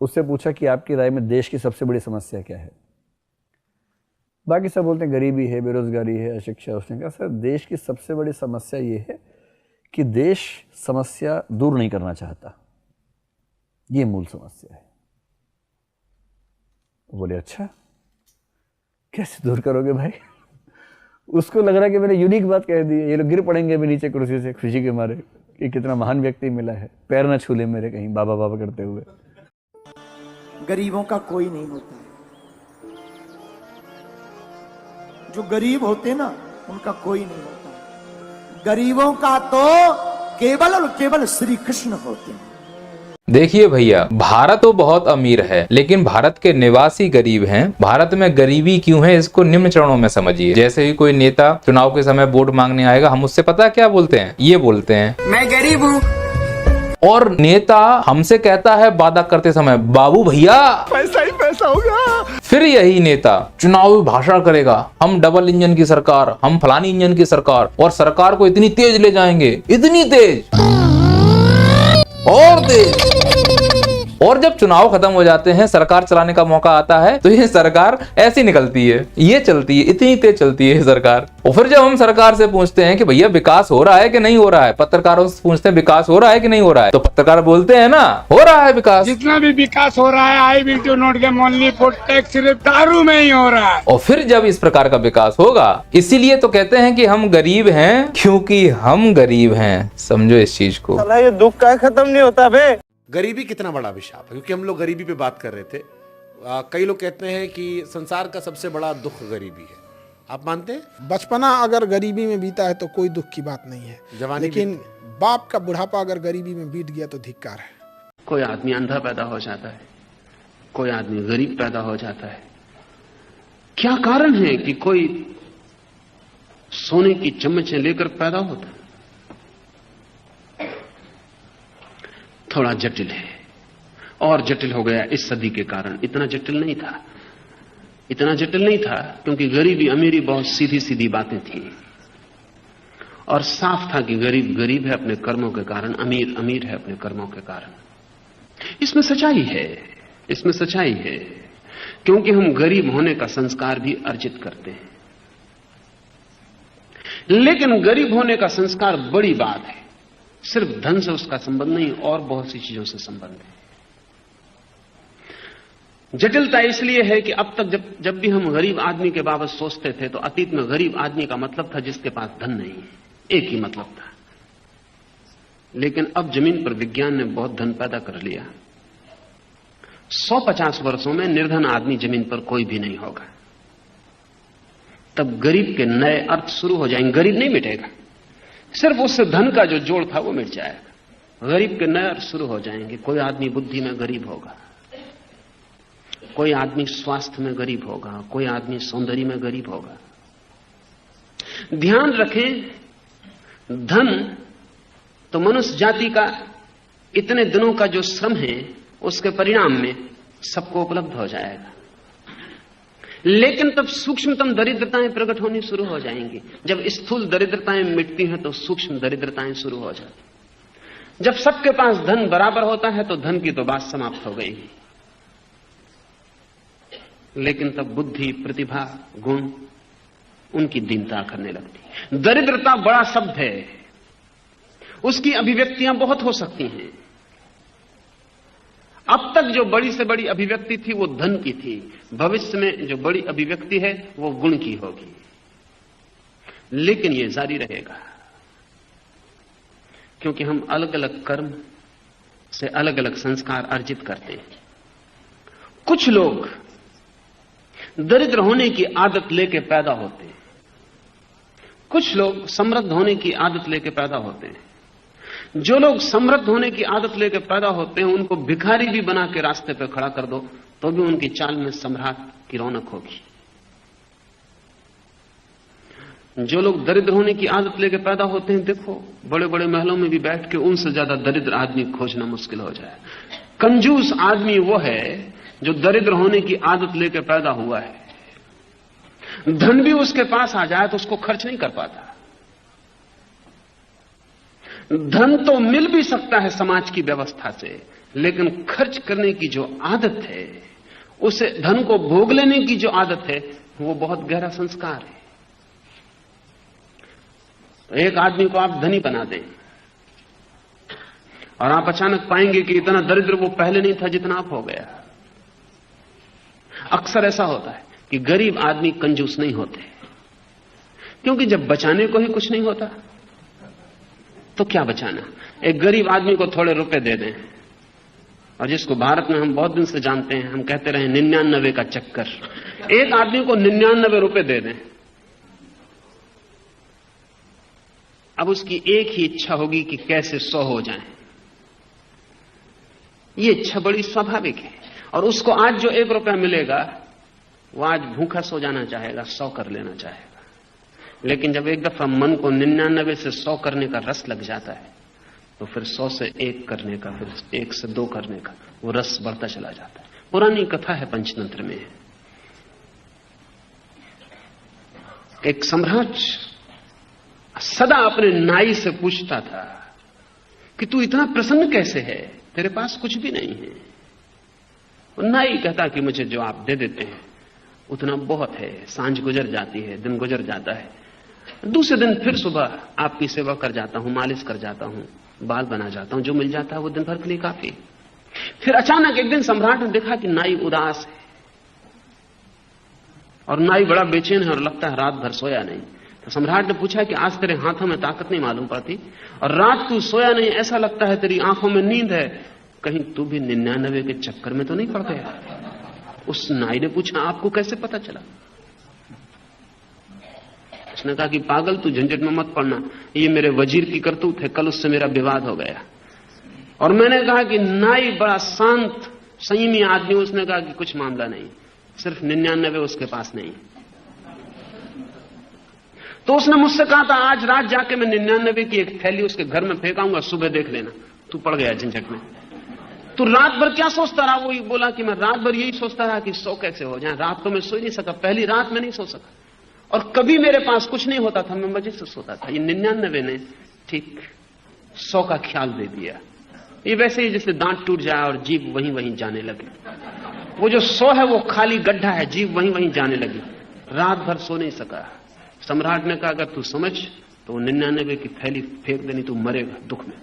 उससे पूछा कि आपकी राय में देश की सबसे बड़ी समस्या क्या है। बाकी सब बोलते हैं गरीबी है, बेरोजगारी है, अशिक्षा। उसने कहा सर देश की सबसे बड़ी समस्या ये है कि देश समस्या दूर नहीं करना चाहता, ये मूल समस्या है। बोले अच्छा कैसे दूर करोगे भाई? उसको लग रहा है कि मैंने यूनिक बात कह दी है, ये लोग गिर पड़ेंगे अभी नीचे कुर्सी से खुशी के मारे कि कितना महान व्यक्ति मिला है, पैर ना छूले मेरे कहीं बाबा बाबा करते हुए। गरीबों का कोई नहीं होता है, जो गरीब होते ना उनका कोई नहीं होता है। गरीबों का तो केवल और केवल श्री कृष्ण होते हैं। देखिए भैया, भारत तो बहुत अमीर है लेकिन भारत के निवासी गरीब हैं। भारत में गरीबी क्यों है इसको निम्न चरणों में समझिए। जैसे ही कोई नेता चुनाव के समय वोट मांगने आएगा, हम उससे पता क्या बोलते हैं? ये बोलते हैं मैं गरीब हूँ। और नेता हमसे कहता है वादा करते समय, बाबू भैया पैसा ही पैसा होगा। फिर यही नेता चुनावी भाषण करेगा, हम डबल इंजन की सरकार, हम फलानी इंजन की सरकार, और सरकार को इतनी तेज ले जाएंगे, इतनी तेज और तेज। और जब चुनाव खत्म हो जाते हैं, सरकार चलाने का मौका आता है, तो ये सरकार ऐसी निकलती है, ये चलती है, इतनी तेज चलती है सरकार। और फिर जब हम सरकार से पूछते हैं कि भैया विकास हो रहा है कि नहीं हो रहा है, पत्रकारों से पूछते हैं विकास हो रहा है कि नहीं हो रहा है, तो पत्रकार बोलते हैं ना हो रहा है विकास। जितना भी विकास हो रहा है I will do not get only for tax, सिर्फ दारू में ही हो रहा है। और फिर जब इस प्रकार का विकास होगा, इसीलिए तो कहते हैं कि हम गरीब हैं क्योंकि हम गरीब हैं। समझो इस चीज को। ये दुख का खत्म नहीं होता बे। गरीबी कितना बड़ा अभिशाप है, क्योंकि हम लोग गरीबी पे बात कर रहे थे। कई लोग कहते हैं कि संसार का सबसे बड़ा दुख गरीबी है। आप मानते हैं? बचपना अगर गरीबी में बीता है तो कोई दुख की बात नहीं है, जवानी लेकिन बाप का बुढ़ापा अगर गरीबी में बीत गया तो धिक्कार है। कोई आदमी अंधा पैदा हो जाता है, कोई आदमी गरीब पैदा हो जाता है। क्या कारण है कि कोई सोने की चम्मचें लेकर पैदा होता है? थोड़ा जटिल है, और जटिल हो गया इस सदी के कारण। इतना जटिल नहीं था, इतना जटिल नहीं था, क्योंकि गरीबी अमीरी बहुत सीधी सीधी बातें थी, और साफ था कि गरीब गरीब है अपने कर्मों के कारण, अमीर अमीर है अपने कर्मों के कारण। इसमें सच्चाई है, इसमें सच्चाई है, क्योंकि हम गरीब होने का संस्कार भी अर्जित करते हैं। लेकिन गरीब होने का संस्कार बड़ी बात है, सिर्फ धन से उसका संबंध नहीं, और बहुत सी चीजों से संबंध है। जटिलता इसलिए है कि अब तक जब भी हम गरीब आदमी के बाबत सोचते थे, तो अतीत में गरीब आदमी का मतलब था जिसके पास धन नहीं है, एक ही मतलब था। लेकिन अब जमीन पर विज्ञान ने बहुत धन पैदा कर लिया। 150 वर्षों में निर्धन आदमी जमीन पर कोई भी नहीं होगा। तब गरीब के नए अर्थ शुरू हो जाएंगे। गरीब नहीं मिटेगा, सिर्फ उससे धन का जो जोड़ था वो मिट जाएगा। गरीब के नए अर्थ शुरू हो जाएंगे। कोई आदमी बुद्धि में गरीब होगा, कोई आदमी स्वास्थ्य में गरीब होगा, कोई आदमी सौंदर्य में गरीब होगा। ध्यान रखें, धन तो मनुष्य जाति का इतने दिनों का जो श्रम है उसके परिणाम में सबको उपलब्ध हो जाएगा। लेकिन तब सूक्ष्मतम दरिद्रताएं प्रकट होनी शुरू हो जाएंगी। जब स्थूल दरिद्रताएं मिटती हैं तो सूक्ष्म दरिद्रताएं शुरू हो जाती। जब सबके पास धन बराबर होता है तो धन की तो बात समाप्त हो गई। लेकिन तब बुद्धि, प्रतिभा, गुण, उनकी दीनता करने लगती। दरिद्रता बड़ा शब्द है, उसकी अभिव्यक्तियां बहुत हो सकती हैं। अब तक जो बड़ी से बड़ी अभिव्यक्ति थी वो धन की थी, भविष्य में जो बड़ी अभिव्यक्ति है वो गुण की होगी। लेकिन ये जारी रहेगा, क्योंकि हम अलग अलग कर्म से अलग अलग संस्कार अर्जित करते हैं। कुछ लोग दरिद्र होने की आदत लेके पैदा होते हैं, कुछ लोग समृद्ध होने की आदत लेके पैदा होते हैं। जो लोग समृद्ध होने की आदत लेकर पैदा होते हैं उनको भिखारी भी बना के रास्ते पर खड़ा कर दो तो भी उनकी चाल में सम्राट की रौनक होगी। जो लोग दरिद्र होने की आदत लेकर पैदा होते हैं, देखो बड़े बड़े महलों में भी बैठ के उनसे ज्यादा दरिद्र आदमी खोजना मुश्किल हो जाए। कंजूस आदमी वो है जो दरिद्र होने की आदत लेकर पैदा हुआ है। धन भी उसके पास आ जाए तो उसको खर्च नहीं कर पाता। धन तो मिल भी सकता है समाज की व्यवस्था से, लेकिन खर्च करने की जो आदत है, उसे धन को भोग लेने की जो आदत है, वो बहुत गहरा संस्कार है। तो एक आदमी को आप धनी बना दें और आप अचानक पाएंगे कि इतना दरिद्र वो पहले नहीं था जितना आप हो गया। अक्सर ऐसा होता है कि गरीब आदमी कंजूस नहीं होते, क्योंकि जब बचाने को ही कुछ नहीं होता तो क्या बचाना। एक गरीब आदमी को थोड़े रुपए दे दें, और जिसको भारत में हम बहुत दिन से जानते हैं, हम कहते रहे 99 का चक्कर। एक आदमी को 99 रुपए दे दें, अब उसकी एक ही इच्छा होगी कि कैसे 100 हो जाए। ये इच्छा बड़ी स्वाभाविक है। और उसको आज जो 1 रुपया मिलेगा, वो आज भूखा सो जाना चाहेगा, 100 कर लेना चाहेगा। लेकिन जब एक दफा मन को 99 से 100 करने का रस लग जाता है, तो फिर 100 से 1 करने का, फिर 1 से 2 करने का वो रस बढ़ता चला जाता है। पुरानी कथा है पंचतंत्र में, एक सम्राट सदा अपने नाई से पूछता था कि तू इतना प्रसन्न कैसे है, तेरे पास कुछ भी नहीं है। और नाई कहता कि मुझे जो आप दे देते हैं उतना बहुत है, सांझ गुजर जाती है, दिन गुजर जाता है, दूसरे दिन फिर सुबह आपकी सेवा कर जाता हूं, मालिश कर जाता हूं, बाल बना जाता हूं, जो मिल जाता है वो दिन भर के लिए काफी। फिर अचानक एक दिन सम्राट ने देखा कि नाई उदास है, और नाई बड़ा बेचैन है और लगता है रात भर सोया नहीं। तो सम्राट ने पूछा कि आज तेरे हाथों में ताकत नहीं मालूम पड़ती, और रात तू सोया नहीं, ऐसा लगता है तेरी आंखों में नींद है, कहीं तू भी 99 के चक्कर में तो नहीं पड़ गया। उस नाई ने पूछा आपको कैसे पता चला? उसने कहा कि पागल, तू झंझट में मत पड़ना, ये मेरे वजीर की करतूत है, कल उससे मेरा विवाद हो गया। और मैंने कहा कि नाई बड़ा शांत संयमी आदमी, उसने कहा कि कुछ मामला नहीं, सिर्फ 99 उसके पास नहीं। तो उसने मुझसे कहा था आज रात जाके मैं 99 की एक थैली उसके घर में फेंकाऊंगा, सुबह देख लेना। तू पड़ गया झंझट में। तू रात भर क्या सोचता रहा? वो बोला कि मैं रात भर यही सोचता रहा कि 100 कैसे हो जाए। रात को मैं सो ही नहीं सका, पहली रात में नहीं सो सका, और कभी मेरे पास कुछ नहीं होता था, मैं मजे से सोता था। ये 99 ने ठीक 100 का ख्याल दे दिया। ये वैसे ही जैसे दांत टूट जाए और जीभ वहीं वहीं जाने लगे। वो जो 100 है वो खाली गड्ढा है, जीभ वहीं वहीं जाने लगी। रात भर सो नहीं सका। सम्राट ने कहा अगर तू समझ तो वो 99 की थैली फेंक देनी, तू मरेगा दुख में।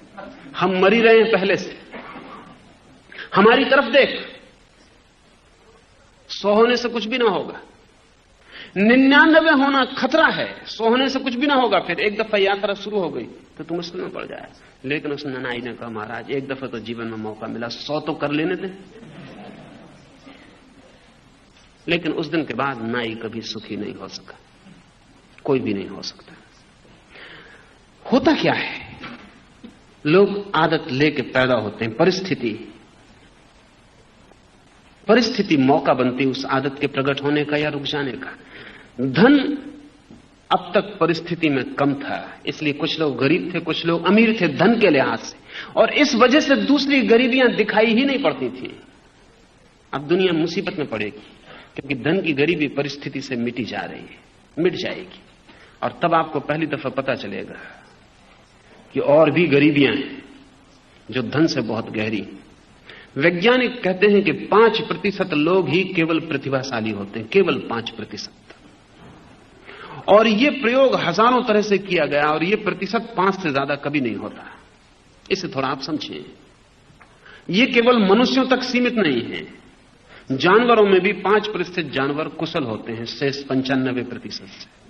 हम मरी रहे हैं पहले से, हमारी तरफ देख, 100 होने से कुछ भी ना होगा। 99 होना खतरा है, 100 होने से कुछ भी ना होगा। फिर एक दफा यात्रा शुरू हो गई तो तू मुश्किल में पड़ जाए। लेकिन उस नाई ने कहा महाराज एक दफा तो जीवन में मौका मिला, 100 तो कर लेने दे। लेकिन उस दिन के बाद नाई कभी सुखी नहीं हो सका, कोई भी नहीं हो सकता। होता क्या है, लोग आदत लेके पैदा होते हैं, परिस्थिति मौका बनती उस आदत के प्रकट होने का या रुक जाने का। धन अब तक परिस्थिति में कम था, इसलिए कुछ लोग गरीब थे, कुछ लोग अमीर थे धन के लिहाज से, और इस वजह से दूसरी गरीबियां दिखाई ही नहीं पड़ती थी। अब दुनिया मुसीबत में पड़ेगी क्योंकि धन की गरीबी परिस्थिति से मिटी जा रही है, मिट जाएगी, और तब आपको पहली दफा पता चलेगा कि और भी गरीबियां हैं जो धन से बहुत गहरी। वैज्ञानिक कहते हैं कि 5% लोग ही केवल प्रतिभाशाली होते हैं, केवल 5%। और ये प्रयोग हजारों तरह से किया गया, और ये प्रतिशत 5 से ज्यादा कभी नहीं होता। इसे थोड़ा आप समझें, ये केवल मनुष्यों तक सीमित नहीं है, जानवरों में भी 5% जानवर कुशल होते हैं, शेष 95% से।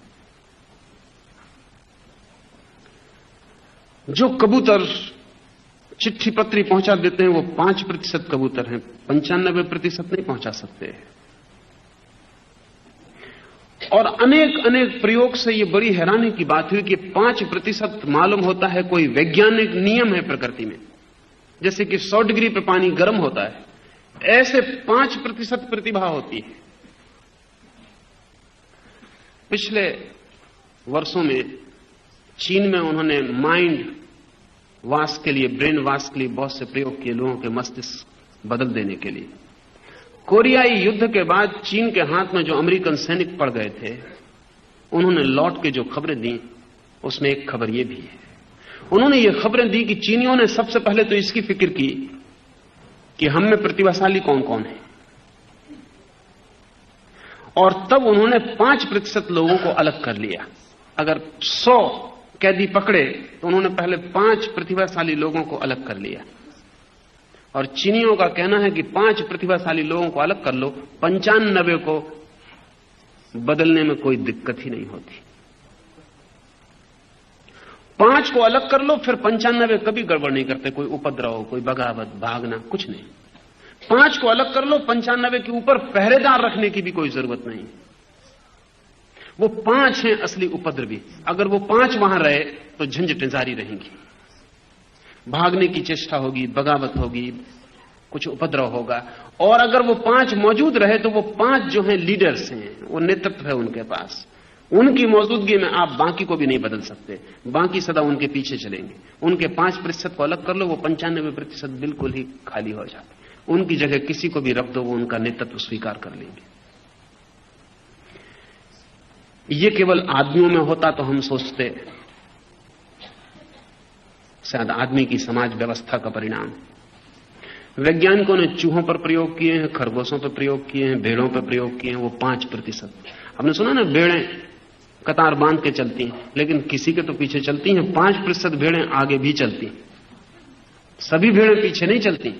जो कबूतर चिट्ठी पत्री पहुंचा देते हैं वो 5% कबूतर हैं, 95% नहीं पहुंचा सकते। और अनेक प्रयोग से ये बड़ी हैरानी की बात हुई कि 5% मालूम होता है कोई वैज्ञानिक नियम है प्रकृति में। जैसे कि 100 डिग्री पे पानी गर्म होता है, ऐसे 5% प्रतिभा होती है। पिछले वर्षों में चीन में उन्होंने माइंड वाश के लिए, ब्रेन वाश के लिए बहुत से प्रयोग किए, लोगों के मस्तिष्क बदल देने के लिए। कोरियाई युद्ध के बाद चीन के हाथ में जो अमेरिकन सैनिक पड़ गए थे, उन्होंने लौट के जो खबरें दी उसमें एक खबर यह भी है। उन्होंने ये खबरें दी कि चीनियों ने सबसे पहले तो इसकी फिक्र की कि हम में प्रतिभाशाली कौन कौन है, और तब उन्होंने 5% लोगों को अलग कर लिया। अगर 100 कैदी पकड़े तो उन्होंने पहले 5 प्रतिभाशाली लोगों को अलग कर लिया। और चीनियों का कहना है कि 5 प्रतिभाशाली लोगों को अलग कर लो, 95 को बदलने में कोई दिक्कत ही नहीं होती। 5 को अलग कर लो, फिर 95 कभी गड़बड़ नहीं करते, कोई उपद्रव, कोई बगावत, भागना, कुछ नहीं। 5 को अलग कर लो, 95 के ऊपर पहरेदार रखने की भी कोई जरूरत नहीं। वो 5 हैं असली उपद्रवी। अगर वो 5 वहां रहे तो झंझटें जारी रहेंगी, भागने की चेष्टा होगी, बगावत होगी, कुछ उपद्रव होगा। और अगर वो 5 मौजूद रहे तो वो 5 जो हैं लीडर्स हैं, वो नेतृत्व है उनके पास। उनकी मौजूदगी में आप बाकी को भी नहीं बदल सकते, बाकी सदा उनके पीछे चलेंगे। उनके 5% को अलग कर लो, वो 95% बिल्कुल ही खाली हो जाते। उनकी जगह किसी को भी रख दो, वो उनका नेतृत्व स्वीकार कर लेंगे। ये केवल आदमियों में होता तो हम सोचते शायद आदमी की समाज व्यवस्था का परिणाम। वैज्ञानिकों ने चूहों पर प्रयोग किए हैं, खरगोशों पर प्रयोग किए हैं, भेड़ों पर प्रयोग किए हैं, वो 5%। आपने सुना ना, भेड़ें कतार बांध के चलती हैं, लेकिन किसी के तो पीछे चलती हैं। 5% भेड़ें आगे भी चलती, सभी भेड़ें पीछे नहीं चलती।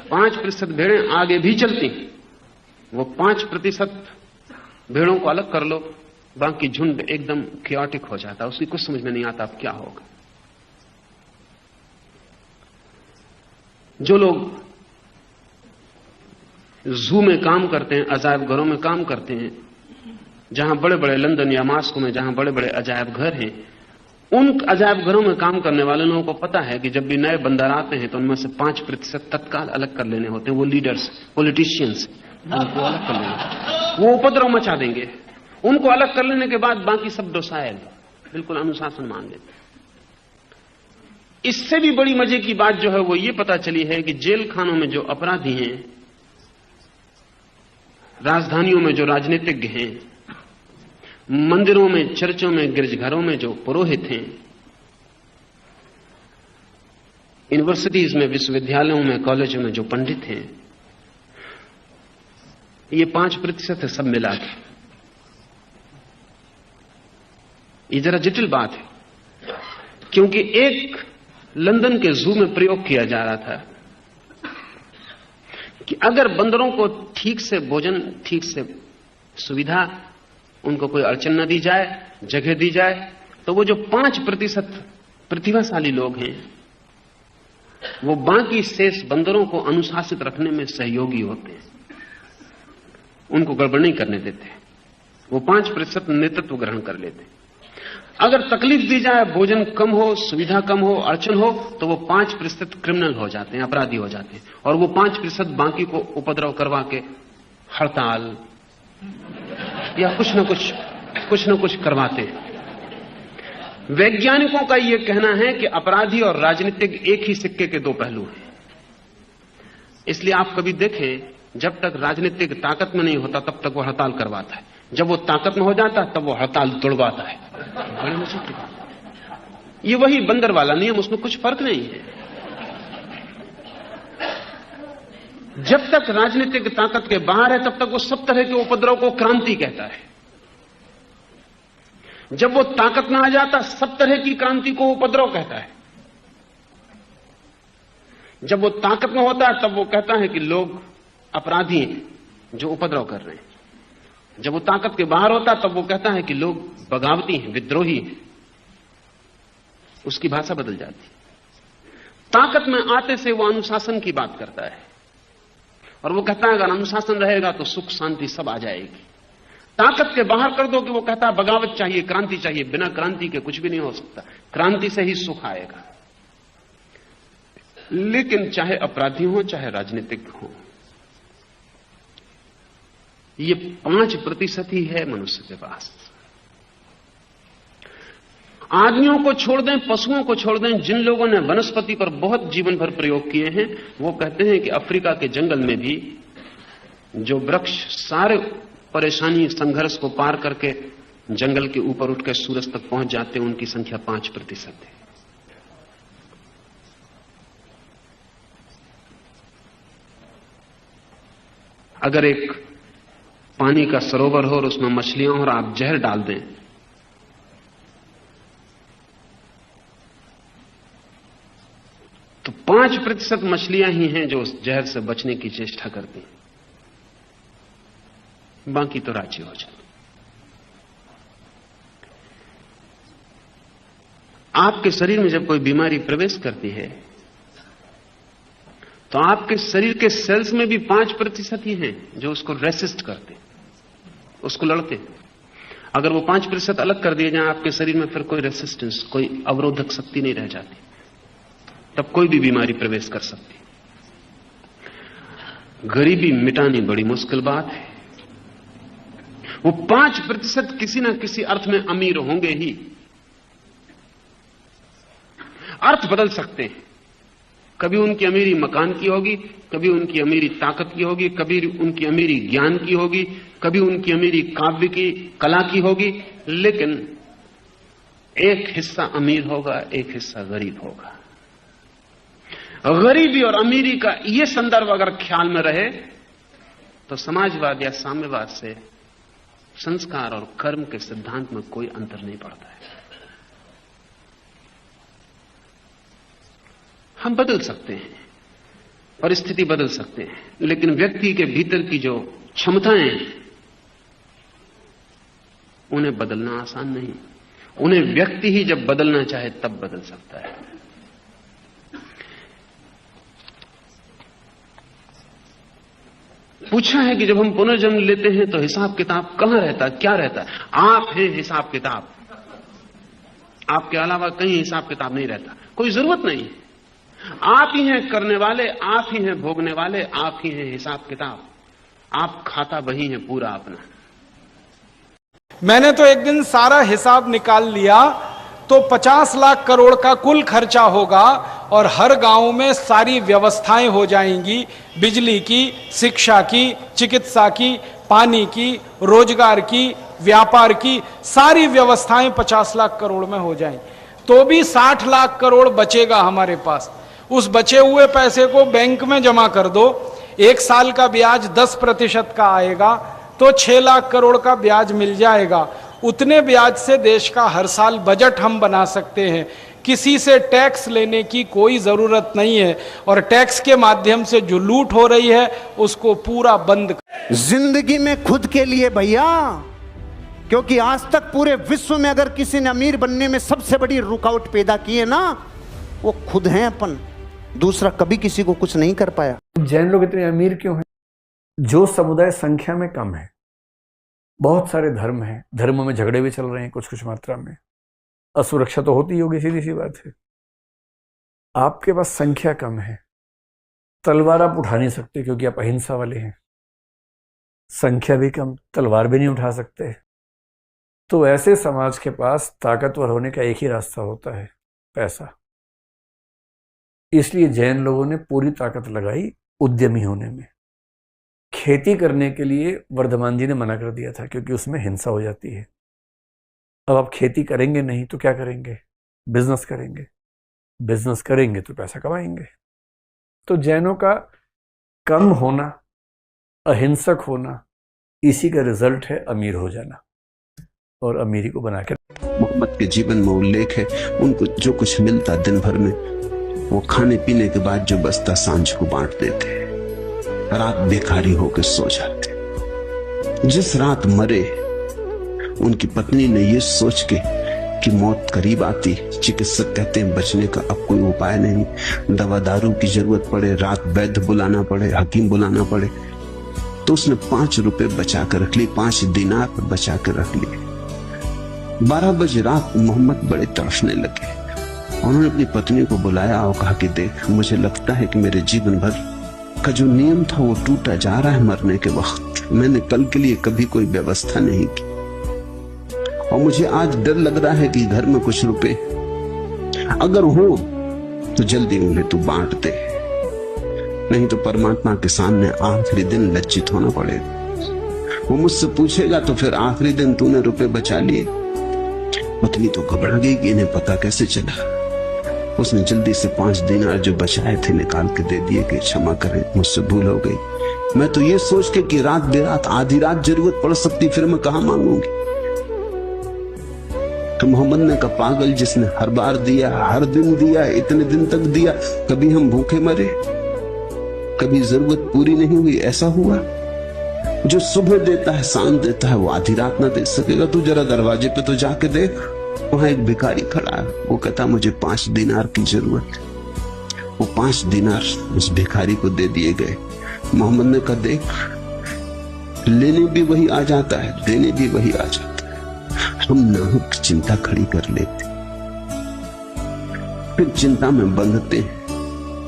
5% भेड़ें आगे भी चलती। वो 5% भेड़ों को अलग कर लो, बाकी झुंड एकदम क्योटिक हो जाता है, उसकी कुछ समझ में नहीं आता अब क्या होगा। जो लोग जू में काम करते हैं, अजायब घरों में काम करते हैं, जहां बड़े बड़े लंदन या मास्को में जहां बड़े बड़े अजायब घर हैं, उन अजायब घरों में काम करने वाले लोगों को पता है कि जब भी नए बंदर आते हैं तो उनमें से 5% तत्काल अलग कर लेने होते हैं। वो लीडर्स, पॉलिटिशियंस, उनको अलग कर लेने, वो उपद्रव मचा देंगे। उनको अलग कर लेने के बाद बाकी सब डोसायल, बिल्कुल अनुशासन मान लेते। इससे भी बड़ी मजे की बात जो है वो ये पता चली है कि जेल खानों में जो अपराधी हैं, राजधानियों में जो राजनीतिज्ञ हैं, मंदिरों में, चर्चों में, गिरजाघरों में जो पुरोहित हैं, यूनिवर्सिटीज में, विश्वविद्यालयों में, कॉलेजों में जो पंडित हैं, ये 5% है सब मिला के। ये जरा जटिल बात है, क्योंकि एक लंदन के जू में प्रयोग किया जा रहा था कि अगर बंदरों को ठीक से भोजन, ठीक से सुविधा, उनको कोई अड़चन न दी जाए, जगह दी जाए, तो वो जो 5% प्रतिभाशाली लोग हैं वो बाकी शेष बंदरों को अनुशासित रखने में सहयोगी होते हैं, उनको गड़बड़ नहीं करने देते। वो 5% नेतृत्व ग्रहण कर लेते। अगर तकलीफ दी जाए, भोजन कम हो, सुविधा कम हो, अड़चन हो, तो वो 5% क्रिमिनल हो जाते हैं, अपराधी हो जाते हैं, और वो 5% बाकी को उपद्रव करवा के हड़ताल या कुछ न कुछ करवाते हैं। वैज्ञानिकों का यह कहना है कि अपराधी और राजनीतिक एक ही सिक्के के 2 पहलू हैं। इसलिए आप कभी देखें, जब तक राजनीतिक ताकत में नहीं होता तब तक वो हड़ताल करवाता है, जब वो ताकत में हो जाता तब वो हड़ताल तोड़वाता है। बड़ी मजे की बात। ये वही बंदर वाला नियम, उसमें कुछ फर्क नहीं है। जब तक राजनीतिक ताकत के बाहर है तब तक वो सब तरह के उपद्रव को क्रांति कहता है। जब वो ताकत में आ जाता सब तरह की क्रांति को उपद्रव कहता है। जब वो ताकत में होता है तब वो कहता है कि लोग अपराधी हैं जो उपद्रव कर रहे हैं। जब वो ताकत के बाहर होता तब वो कहता है कि लोग बगावती हैं, विद्रोही हैं। उसकी भाषा बदल जाती है। ताकत में आते से वो अनुशासन की बात करता है और वो कहता है अगर अनुशासन रहेगा तो सुख शांति सब आ जाएगी। ताकत के बाहर कर दो कि वो कहता है बगावत चाहिए, क्रांति चाहिए, बिना क्रांति के कुछ भी नहीं हो सकता, क्रांति से ही सुख आएगा। लेकिन चाहे अपराधी हो चाहे राजनीतिक हो, ये 5% ही है मनुष्य के पास। आदमियों को छोड़ दें, पशुओं को छोड़ दें, जिन लोगों ने वनस्पति पर बहुत जीवन भर प्रयोग किए हैं, वो कहते हैं कि अफ्रीका के जंगल में भी जो वृक्ष सारे परेशानी संघर्ष को पार करके जंगल के ऊपर उठकर सूरज तक पहुंच जाते हैं, उनकी संख्या 5% है। अगर एक पानी का सरोवर हो और उसमें मछलियां हो और आप जहर डाल दें, तो 5% मछलियां ही हैं जो उस जहर से बचने की चेष्टा करती हैं, बाकी तो राज्य हो जाते। आपके शरीर में जब कोई बीमारी प्रवेश करती है तो आपके शरीर के सेल्स में भी 5% ही हैं जो उसको रेसिस्ट करते, उसको लड़ते। अगर वो 5% अलग कर दिए जाए आपके शरीर में, फिर कोई रेसिस्टेंस, कोई अवरोधक शक्ति नहीं रह जाती, तब कोई भी बीमारी प्रवेश कर सकती। गरीबी मिटानी बड़ी मुश्किल बात है। वो 5% किसी ना किसी अर्थ में अमीर होंगे ही। अर्थ बदल सकते हैं, कभी उनकी अमीरी मकान की होगी, कभी उनकी अमीरी ताकत की होगी, कभी उनकी अमीरी ज्ञान की होगी, कभी उनकी अमीरी काव्य की, कला की होगी, लेकिन एक हिस्सा अमीर होगा, एक हिस्सा गरीब होगा। गरीबी और अमीरी का यह संदर्भ अगर ख्याल में रहे तो समाजवाद या साम्यवाद से संस्कार और कर्म के सिद्धांत में कोई अंतर नहीं पड़ता है। हम बदल सकते हैं, परिस्थिति बदल सकते हैं, लेकिन व्यक्ति के भीतर की जो क्षमताएं हैं उन्हें बदलना आसान नहीं। उन्हें व्यक्ति ही जब बदलना चाहे तब बदल सकता है। पूछा है कि जब हम पुनर्जन्म लेते हैं तो हिसाब किताब कहां रहता है, क्या रहता है? आप हैं हिसाब किताब, आपके अलावा कहीं हिसाब किताब नहीं रहता, कोई जरूरत नहीं। आप ही हैं करने वाले, आप ही हैं भोगने वाले, आप ही हैं हिसाब किताब, आप खाता वही हैं पूरा अपना। मैंने तो एक दिन सारा हिसाब निकाल लिया तो 50 लाख करोड़ का कुल खर्चा होगा और हर गांव में सारी व्यवस्थाएं हो जाएंगी, बिजली की, शिक्षा की, चिकित्सा की, पानी की, रोजगार की, व्यापार की, सारी व्यवस्थाएं 50 लाख करोड़ में हो जाएंगी। तो भी 60 लाख करोड़ बचेगा हमारे पास। उस बचे हुए पैसे को बैंक में जमा कर दो, 1 साल का ब्याज 10% का आएगा तो 6 लाख करोड़ का ब्याज मिल जाएगा। उतने ब्याज से देश का हर साल बजट हम बना सकते हैं। किसी से टैक्स लेने की कोई जरूरत नहीं है और टैक्स के माध्यम से जो लूट हो रही है उसको पूरा बंद। जिंदगी में खुद के लिए भैया, क्योंकि आज तक पूरे विश्व में अगर किसी ने अमीर बनने में सबसे बड़ी रुकावट पैदा की है ना, वो खुद हैं अपन। दूसरा कभी किसी को कुछ नहीं कर पाया। जैन लोग इतने अमीर क्यों हैं? जो समुदाय संख्या में कम है, बहुत सारे धर्म हैं, धर्मों में झगड़े भी चल रहे हैं कुछ कुछ मात्रा में, असुरक्षा तो होती ही होगी, सीधी सी बात है। आपके पास संख्या कम है, तलवार आप उठा नहीं सकते क्योंकि आप अहिंसा वाले हैं। संख्या भी कम, तलवार भी नहीं उठा सकते। तो ऐसे समाज के पास ताकतवर होने का एक ही रास्ता होता है, पैसा। इसलिए जैन लोगों ने पूरी ताकत लगाई उद्यमी होने में। खेती करने के लिए वर्धमान जी ने मना कर दिया था क्योंकि उसमें हिंसा हो जाती है। अब आप खेती करेंगे नहीं तो क्या करेंगे? बिजनेस करेंगे। बिजनेस करेंगे तो पैसा कमाएंगे। तो जैनों का कम होना, अहिंसक होना, इसी का रिजल्ट है अमीर हो जाना और अमीरी को बनाकर। मोहम्मद के जीवन में उल्लेख है, उनको जो कुछ मिलता दिन भर में वो खाने पीने के बाद जो बचता सांझ को बांट देते, रात बेकारी होकर सो जाते। जिस रात मरे उनकी पत्नी ने यह सोच के कि मौत करीब आती, चिकित्सक कहते हैं बचने का अब कोई उपाय नहीं, दवा दारू की जरूरत पड़े, रात वैद्य बुलाना पड़े, हकीम बुलाना पड़े, तो उसने 5 रुपए बचा कर रख लिए, 5 दिनार बचा कर रख लिए। 12 बजे रात मोहम्मद बड़े तड़फने लगे। उन्होंने अपनी पत्नी को बुलाया और कहा कि देख, मुझे लगता है कि मेरे जीवन भर का जो नियम था वो टूटा जा रहा है। मरने के वक्त मैंने कल के लिए कभी कोई व्यवस्था नहीं की और मुझे आज डर लग रहा है कि घर में कुछ रुपए अगर हो तो जल्दी उन्हें तू बांट दे, नहीं तो परमात्मा के सामने आखिरी दिन लज्जित होना पड़ेगा। वो मुझसे पूछेगा तो फिर आखिरी दिन तूने रुपए बचा लिए। पत्नी तो घबरा गई कि इन्हें पता कैसे चला। उसने जल्दी से 5 दिनार जो बचाए थे निकाल के दे दिए कि क्षमा करें, मुझसे भूल हो गई, मैं तो ये सोच के कि रात बेरात आधी रात जरूरत पड़ सकती, फिर मैं कहां मांगूंगी। तो मोहम्मद ने कहा पागल, जिसने हर बार दिया, हर दिन दिया, इतने दिन तक दिया, कभी हम भूखे मरे, कभी जरूरत पूरी नहीं हुई, ऐसा हुआ? जो सुबह देता है शाम देता है, वो आधी रात ना दे सकेगा? तू जरा दरवाजे पे तो जाके देख, वहां एक भिखारी खड़ा है, वो कहता मुझे 5 दिनार की जरूरत है। वो 5 दिनार उस भिखारी को दे दिए गए। मोहम्मद ने कहा देख, लेने भी वही आ जाता है, देने भी वही आ जाता है, हम नाहुक चिंता खड़ी कर लेते, फिर चिंता में बंधते हैं,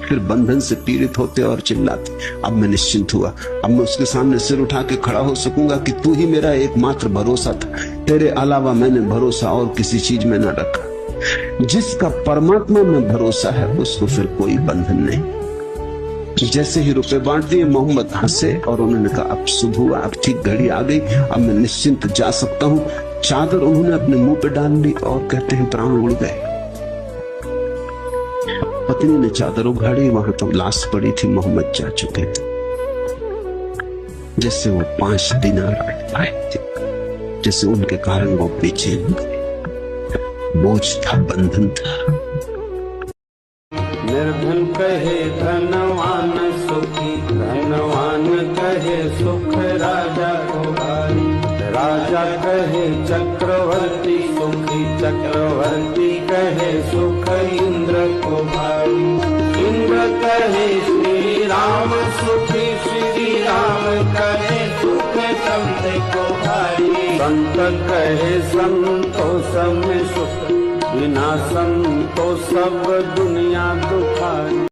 फिर बंधन से पीड़ित होते और चिल्लाते। अब मैं निश्चिंत हुआ, अब मैं उसके सामने सिर उठा के खड़ा हो सकूंगा कि तू ही मेरा एकमात्र भरोसा था, तेरे अलावा मैंने भरोसा और किसी चीज में न रखा। जिसका परमात्मा में भरोसा है उसको फिर कोई बंधन नहीं। जैसे ही रुपए बांट दिए, मोहम्मद हंसे और उन्होंने कहा अब सुबह हुआ, अब ठीक घड़ी आ गई, अब मैं निश्चिंत जा सकता हूं। चादर उन्होंने अपने मुंह पे डाल ली और कहते हैं प्राण उड़ गए। पत्नी ने चादर उघाड़ी, वहां तो लाश पड़ी थी, मोहम्मद जा चुके थे। जैसे वो 5 दिनार आए थे, जैसे उनके कारण वो बेचैन हो गए, बोझ था, बंधन था। निर्धन कहे धनवान सुखी, धनवान कहे सुख राजा को भारी, राजा कहे चक्रवर्ती सुखी, चक्रवर्ती कहे सुख इंद्र को भारी, इंद्र कहे श्री राम सुखी, श्री राम कहे सुख संत को भारी, संत कहे संतोष में सुख, बिना संतोष सब दुनिया दुखारी।